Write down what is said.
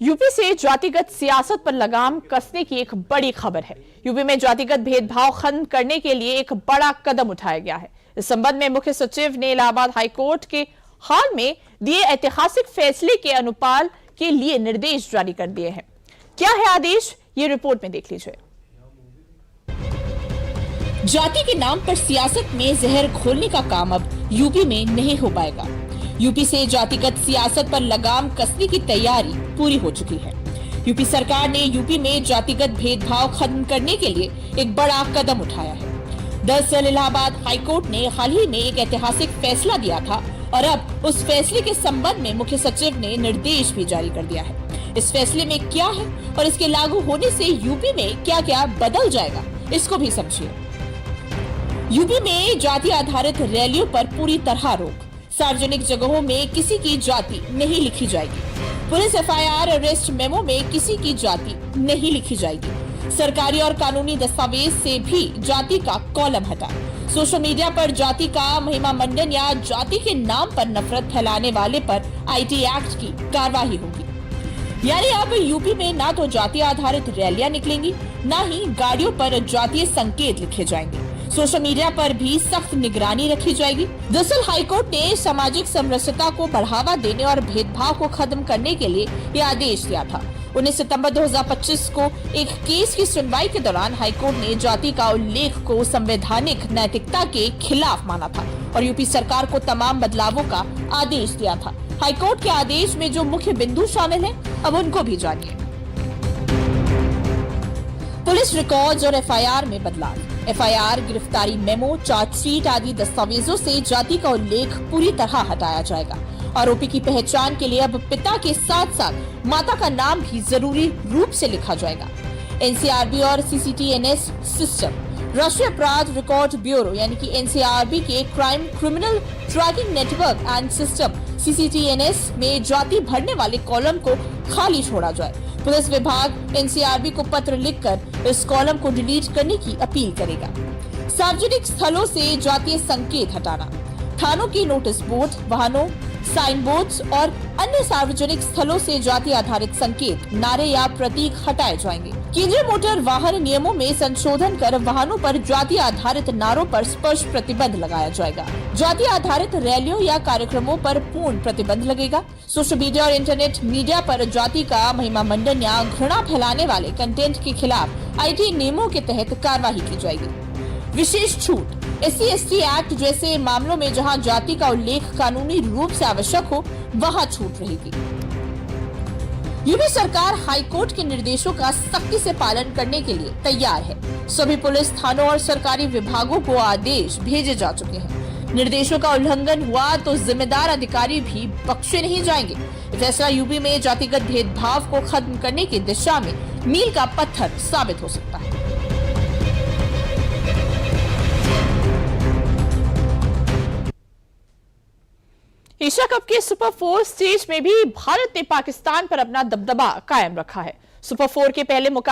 UP से जातिगत सियासत पर लगाम कसने की एक बड़ी खबर है। यूपी में जातिगत भेदभाव खत्म करने के लिए एक बड़ा कदम उठाया गया है। इस संबंध में मुख्य सचिव ने इलाहाबाद हाईकोर्ट के हाल में दिए ऐतिहासिक फैसले के अनुपालन के लिए निर्देश जारी कर दिए हैं। क्या है आदेश, ये रिपोर्ट में देख लीजिए। जाति के नाम पर सियासत में जहर घोलने का काम अब यूपी में नहीं हो पाएगा। यूपी से जातिगत सियासत पर लगाम कसने की तैयारी पूरी हो चुकी है। यूपी सरकार ने यूपी में जातिगत भेदभाव खत्म करने के लिए एक बड़ा कदम उठाया है। दरअसल इलाहाबाद हाईकोर्ट ने हाल ही में एक ऐतिहासिक फैसला दिया था और अब उस फैसले के संबंध में मुख्य सचिव ने निर्देश भी जारी कर दिया है। इस फैसले में क्या है और इसके लागू होने से यूपी में क्या क्या बदल जाएगा, इसको भी समझिए। यूपी में जाति आधारित रैलियों पर पूरी तरह रोक। सार्वजनिक जगहों में किसी की जाति नहीं लिखी जाएगी। पुलिस एफआईआर अरेस्ट मेमो में किसी की जाति नहीं लिखी जाएगी। सरकारी और कानूनी दस्तावेज से भी जाति का कॉलम हटा। सोशल मीडिया पर जाति का महिमा मंडन या जाति के नाम पर नफरत फैलाने वाले पर आईटी एक्ट की कार्रवाई होगी। यानी अब यूपी में ना तो जाति आधारित रैलियां निकलेंगी, ना ही गाड़ियों पर जातीय संकेत लिखे जाएंगे। सोशल मीडिया पर भी सख्त निगरानी रखी जाएगी। दरअसल हाईकोर्ट ने सामाजिक समरसता को बढ़ावा देने और भेदभाव को खत्म करने के लिए ये आदेश दिया था। 19 सितंबर 2025 को एक केस की सुनवाई के दौरान हाईकोर्ट ने जाति का उल्लेख को संवैधानिक नैतिकता के खिलाफ माना था और यूपी सरकार को तमाम बदलावों का आदेश दिया था। हाईकोर्ट के आदेश में जो मुख्य बिंदु शामिल हैं, अब उनको भी जानिए। पुलिस रिकॉर्ड्स और एफआईआर में बदलाव। एफआईआर, गिरफ्तारी मेमो, चार्जशीट आदि दस्तावेजों से जाति का उल्लेख पूरी तरह हटाया जाएगा। आरोपी की पहचान के लिए अब पिता के साथ साथ माता का नाम भी जरूरी रूप से लिखा जाएगा। एनसीआरबी और सीसीटीएनएस सिस्टम, राष्ट्रीय अपराध रिकॉर्ड ब्यूरो यानी कि एनसीआरबी के criminal tracking network and system CCTNS में जाति भरने वाले कॉलम को खाली छोड़ा जाए। पुलिस विभाग एनसीआरबी को पत्र लिखकर इस कॉलम को डिलीट करने की अपील करेगा। सार्वजनिक स्थलों से जातीय संकेत हटाना। थानों की नोटिस बोर्ड, वाहनों, साइन बोर्ड्स और अन्य सार्वजनिक स्थलों से जाति आधारित संकेत, नारे या प्रतीक हटाए जाएंगे। केंद्रीय मोटर वाहन नियमों में संशोधन कर वाहनों पर जाति आधारित नारों पर स्पष्ट प्रतिबंध लगाया जाएगा। जाति आधारित रैलियों या कार्यक्रमों पर पूर्ण प्रतिबंध लगेगा। सोशल मीडिया और इंटरनेट मीडिया पर जाति का महिमा मंडन या घृणा फैलाने वाले कंटेंट के खिलाफ आईटी नियमों के तहत कार्रवाई की जाएगी। विशेष छूट। SC/ST एक्ट जैसे मामलों में जहां जाति का उल्लेख कानूनी रूप से आवश्यक हो, वहां छूट रहेगी। यूपी सरकार हाईकोर्ट के निर्देशों का सख्ती से पालन करने के लिए तैयार है। सभी पुलिस थानों और सरकारी विभागों को आदेश भेजे जा चुके हैं। निर्देशों का उल्लंघन हुआ तो जिम्मेदार अधिकारी भी बख्शे नहीं जाएंगे। फैसला यूपी में जातिगत भेदभाव को खत्म करने की दिशा में मील का पत्थर साबित हो सकता है। एशिया कप के सुपर 4 स्टेज में भी भारत ने पाकिस्तान पर अपना दबदबा कायम रखा है। सुपर 4 के पहले मुकाबले